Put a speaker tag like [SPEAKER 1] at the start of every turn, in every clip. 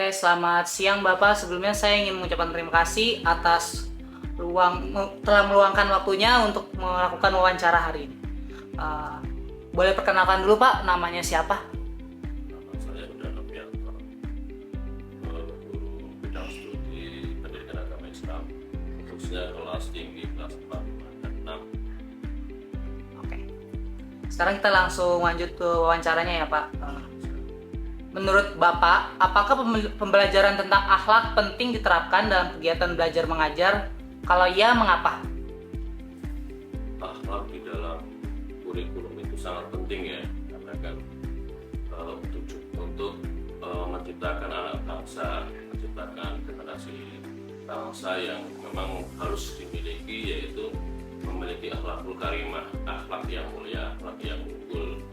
[SPEAKER 1] Oke, selamat siang Bapak. Sebelumnya saya ingin mengucapkan terima kasih atas telah meluangkan waktunya untuk melakukan wawancara hari ini. Uh, Boleh perkenalkan dulu Pak, namanya siapa?
[SPEAKER 2] Nama saya Uda Novianto, guru bidang studi pendidikan agama Islam, khususnya kelas tinggi kelas 4, 5, dan 6.
[SPEAKER 1] Oke. Sekarang kita langsung lanjut ke wawancaranya ya Pak. Menurut Bapak, apakah pembelajaran tentang akhlak penting diterapkan dalam kegiatan belajar mengajar? Kalau iya, mengapa?
[SPEAKER 2] Akhlak di dalam kurikulum itu sangat penting ya, karena kan untuk menciptakan anak bangsa, menciptakan generasi bangsa yang memang harus dimiliki, yaitu memiliki akhlakul karimah, akhlak yang mulia, akhlak yang unggul,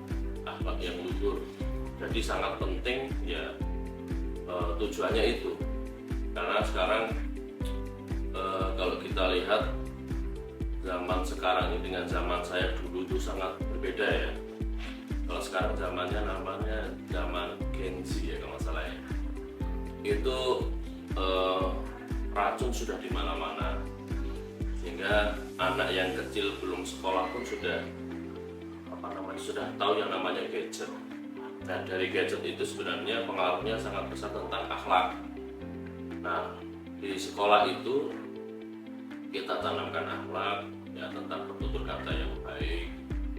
[SPEAKER 2] akhlak yang luhur. Jadi sangat penting ya tujuannya itu, karena sekarang kalau kita lihat zaman sekarang ini dengan zaman saya dulu itu sangat berbeda ya. Kalau sekarang zamannya namanya zaman Gen Z ya kalau nggak salah ya. Itu racun sudah di mana-mana, sehingga anak yang kecil belum sekolah pun sudah tahu yang namanya gadget. Dan dari gadget itu sebenarnya pengaruhnya sangat besar tentang akhlak. Nah, di sekolah itu kita tanamkan akhlak ya, tentang bertutur kata yang baik,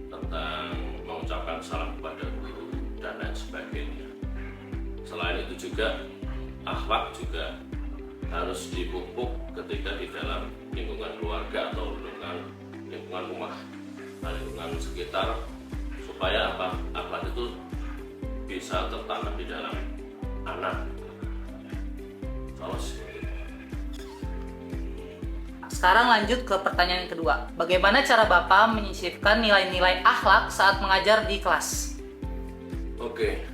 [SPEAKER 2] tentang mengucapkan salam kepada guru dan lain sebagainya. Selain itu juga akhlak juga harus dipupuk ketika di dalam lingkungan keluarga atau lingkungan rumah, lingkungan sekitar, supaya akhlak itu bisa tertanam di dalam anak.
[SPEAKER 1] Sekarang lanjut ke pertanyaan yang kedua. Bagaimana cara Bapak menyisipkan nilai-nilai akhlak saat mengajar di kelas?
[SPEAKER 2] Oke,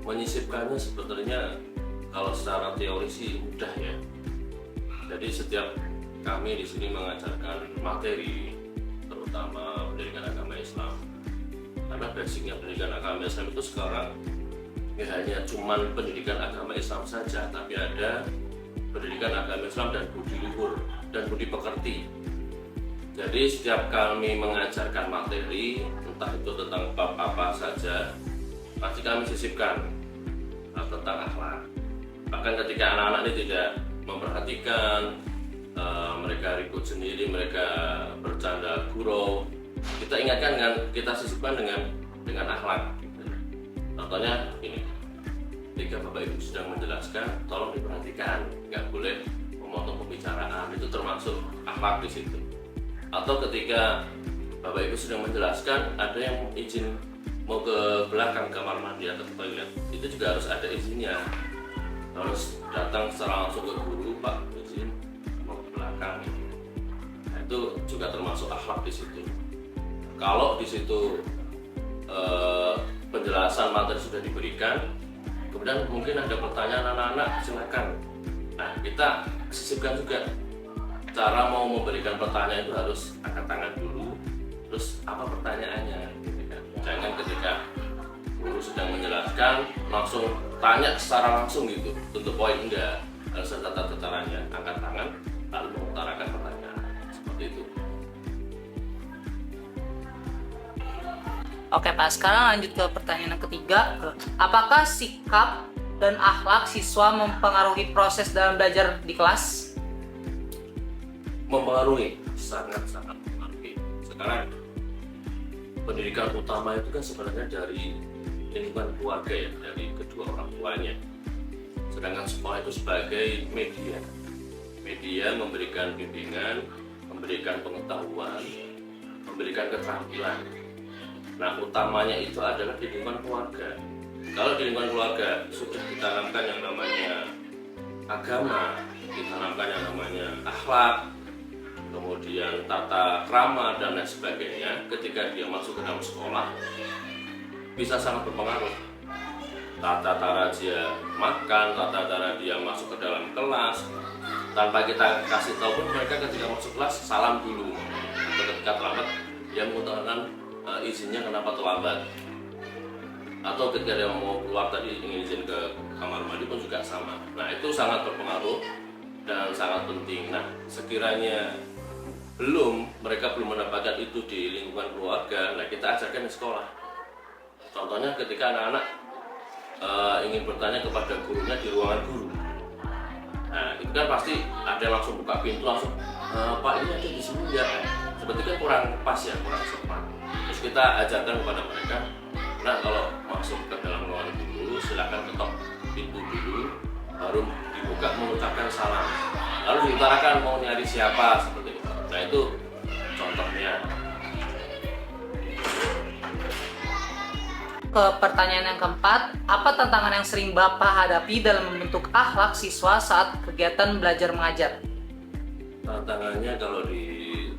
[SPEAKER 2] menyisipkannya sebetulnya kalau secara teori sih mudah ya. Jadi setiap kami di sini mengajarkan materi, terutama pendidikan agama Islam. Karena basicnya pendidikan agama Islam itu sekarang ya hanya cuman pendidikan agama Islam saja, tapi ada pendidikan agama Islam dan budi luhur dan budi pekerti. Jadi setiap kami mengajarkan materi, entah itu tentang bab apa saja, pasti kami sisipkan tentang akhlak. Bahkan ketika anak-anak ini tidak memperhatikan, mereka ribut sendiri, mereka bercanda gurau, kita ingatkan kita sisipkan dengan akhlak. Contohnya ini, ketika Bapak Ibu sedang menjelaskan, tolong diperhatikan, nggak boleh memotong pembicaraan, itu termasuk akhlak di situ. Atau ketika Bapak Ibu sedang menjelaskan, ada yang izin mau ke belakang kamar mandi atau ke toilet, itu juga harus ada izinnya. Harus datang secara langsung ke guru, Pak, izin mau ke belakang. Nah, itu juga termasuk akhlak di situ. Kalau di situ penjelasan materi sudah diberikan, kemudian mungkin ada pertanyaan anak-anak, silakan. Nah, kita sisipkan juga cara mau memberikan pertanyaan itu harus angkat tangan dulu, terus apa pertanyaannya. Jangan ketika guru sedang menjelaskan langsung tanya secara langsung gitu, tentu poin enggak, harus ada tata caranya, angkat tangan lalu mengutarakan pertanyaan seperti itu.
[SPEAKER 1] Oke Pak, sekarang lanjut ke pertanyaan yang ketiga. Apakah sikap dan akhlak siswa mempengaruhi proses dalam belajar di kelas?
[SPEAKER 2] Mempengaruhi, sangat-sangat mempengaruhi. Sekarang pendidikan utama itu kan sebenarnya dari lingkungan keluarga ya, dari kedua orang tuanya. Sedangkan sekolah itu sebagai media memberikan bimbingan, memberikan pengetahuan, memberikan keterampilan. Nah, utamanya itu adalah di lingkungan keluarga. Kalau di lingkungan keluarga sudah ditanamkan yang namanya agama, ditanamkan yang namanya akhlak, kemudian tata krama dan lain sebagainya, ketika dia masuk ke dalam sekolah bisa sangat berpengaruh. Tata cara dia makan, tata cara dia masuk ke dalam kelas, tanpa kita kasih tahu pun mereka ketika masuk kelas salam dulu, atau ketika terlambat dia mengutarakan izinnya kenapa terlambat, atau atau ketika dia mau keluar tadi ingin izin ke kamar mandi pun juga sama. Nah itu sangat berpengaruh dan sangat penting. Nah sekiranya mereka belum mendapatkan itu di lingkungan keluarga, nah kita ajarkan di sekolah. Contohnya ketika anak-anak ingin bertanya kepada gurunya di ruangan guru. Nah itu kan pasti ada yang langsung buka pintu langsung, Pak ini ada di sini ya. Seperti kan kurang pas ya, kurang sopan. Terus kita ajarkan kepada mereka, nah kalau masuk ke dalam ruangan guru silakan ketok pintu dulu, baru dibuka mengucapkan salam. Lalu diutarakan mau nyari siapa seperti itu. Nah itu contohnya.
[SPEAKER 1] Ke pertanyaan yang keempat, apa tantangan yang sering Bapak hadapi dalam membentuk akhlak siswa saat kegiatan belajar mengajar?
[SPEAKER 2] Tantangannya kalau di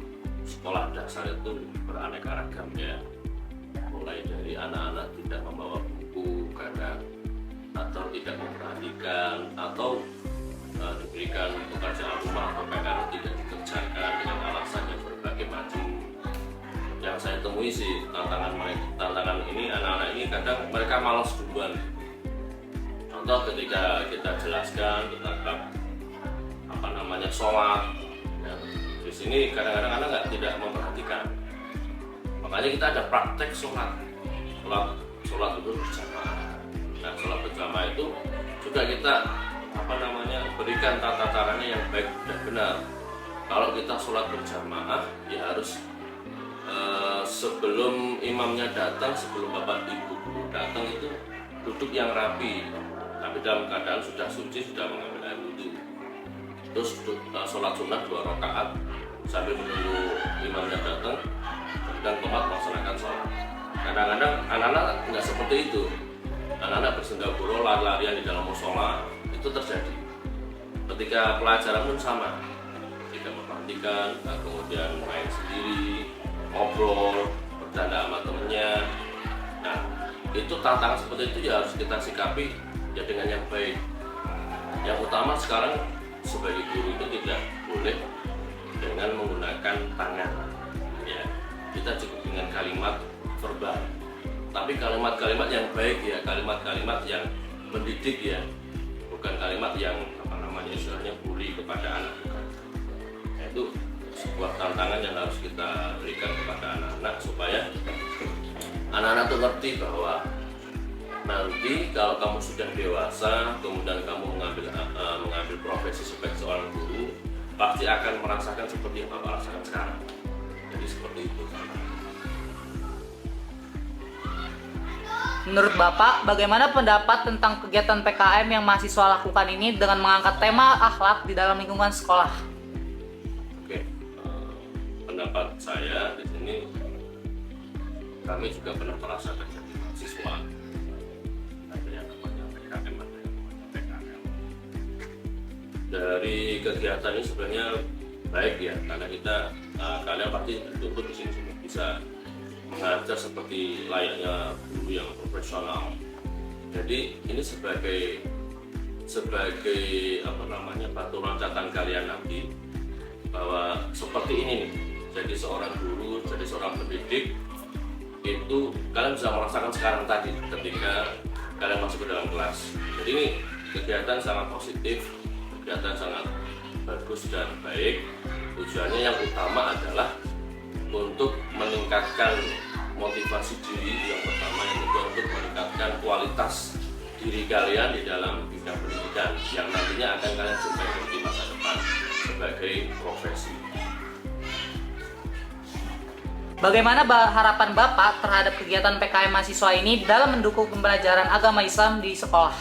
[SPEAKER 2] sekolah dasar itu beraneka ragam ya. Mulai dari anak-anak tidak membawa buku kadang, atau tidak memperhatikan, atau diberikan pekerjaan rumah atau PR tidak dikerjakan dengan alasan yang berbagai macam. Yang saya temui sih tantangan ini anak-anak ini kadang mereka malas duluan. Contoh ketika kita jelaskan tentang sholat, ya, di sini kadang-kadang anak tidak memperhatikan. Makanya kita ada praktek sholat itu berjamaah. Nah, sholat berjamaah itu juga kita berikan tata caranya yang baik dan benar. Kalau kita sholat berjamaah ya harus sebelum imamnya datang, sebelum bapak ibu guru datang itu duduk yang rapi, tapi dalam keadaan sudah suci, sudah mengambil air wudhu. Terus sholat sunnah 2 rakaat sambil menunggu imamnya datang dan komat melaksanakan sholat. Kadang-kadang anak-anak nggak seperti itu. Anak-anak bersendaguro lari-larian di dalam musola, itu terjadi. Ketika pelajaran pun sama, tidak memperhatikan, kemudian main sendiri, ngobrol, bercanda sama temennya. Nah, itu tantangan seperti itu ya harus kita sikapi ya dengan yang baik. Yang utama sekarang sebagai guru itu tidak boleh dengan menggunakan tangan. Ya, kita cukup dengan kalimat verbal. Tapi kalimat-kalimat yang baik ya, kalimat-kalimat yang mendidik ya, bukan kalimat yang istilahnya bully kepada anak. Nah, itu sebuah tantangan yang harus kita berikan kepada anak-anak supaya anak-anak itu ngerti bahwa nanti kalau kamu sudah dewasa, kemudian kamu mengambil profesi sebagai seorang guru, pasti akan merasakan seperti yang Bapak rasakan sekarang. Jadi seperti itu.
[SPEAKER 1] Menurut Bapak, bagaimana pendapat tentang kegiatan PKM yang mahasiswa lakukan ini dengan mengangkat tema akhlak di dalam lingkungan sekolah?
[SPEAKER 2] Oke, pendapat saya di sini, kami juga pernah merasakan jadi mahasiswa. Ada yang namanya PKM, ada yang namanya PKL. Dari kegiatan ini sebenarnya baik ya, karena kita kalian pasti dituntut di sini bisa mengajar seperti layaknya guru yang profesional. Jadi ini sebagai batu loncatan kalian nanti bahwa seperti ini nih, jadi seorang guru, jadi seorang pendidik itu kalian bisa merasakan sekarang tadi ketika kalian masuk ke dalam kelas. Jadi ini kegiatan sangat positif, kegiatan sangat bagus dan baik. Tujuannya yang utama adalah untuk meningkatkan motivasi diri yang pertama, yang kedua untuk meningkatkan kualitas diri kalian di dalam bidang pendidikan yang nantinya akan kalian jumpai di masa depan sebagai profesi.
[SPEAKER 1] Bagaimana harapan Bapak terhadap kegiatan PKM mahasiswa ini dalam mendukung pembelajaran agama Islam di sekolah?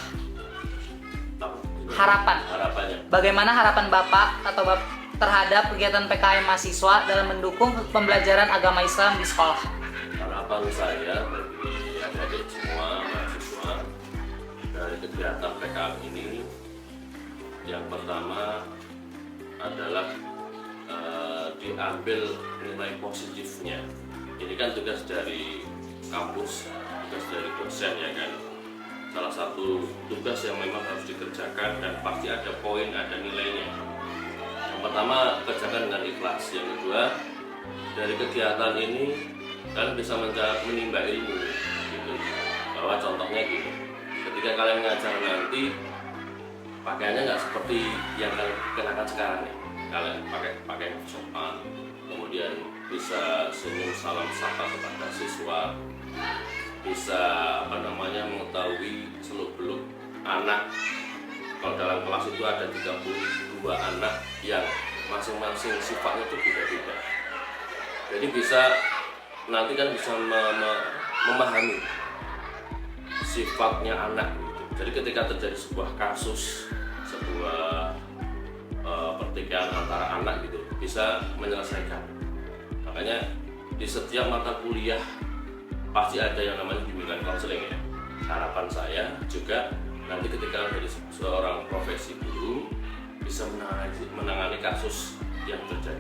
[SPEAKER 2] Harapannya.
[SPEAKER 1] Bagaimana harapan Bapak atau terhadap kegiatan PKM mahasiswa dalam mendukung pembelajaran agama Islam di sekolah?
[SPEAKER 2] Harapan saya bagi adik-adik semua mahasiswa dari kegiatan PKM ini, yang pertama adalah diambil nilai positifnya. Ini kan tugas dari kampus, tugas dari dosen ya kan. Salah satu tugas yang memang harus dikerjakan dan pasti ada poin, ada nilainya. Yang pertama, kerjakan dengan ikhlas. Yang kedua, dari kegiatan ini kalian bisa menimba ilmu gitu. Bahwa contoh contohnya gini, ketika kalian mengajar nanti pakaiannya nggak seperti yang kalian kenakan sekarang nih. Kalian pakai pakaian sopan, kemudian bisa senyum salam sapa kepada siswa, bisa mengetahui seluk-beluk anak. Kalau dalam kelas itu ada 32 anak yang masing-masing sifatnya itu beda-beda. Jadi nanti kan bisa memahami sifatnya anak gitu. Jadi ketika terjadi sebuah kasus, sebuah pertikaian antara anak gitu, bisa menyelesaikan. Makanya di setiap mata kuliah pasti ada yang namanya bimbingan konseling ya. Harapan saya juga nanti ketika menjadi seorang profesi guru bisa menangani kasus yang terjadi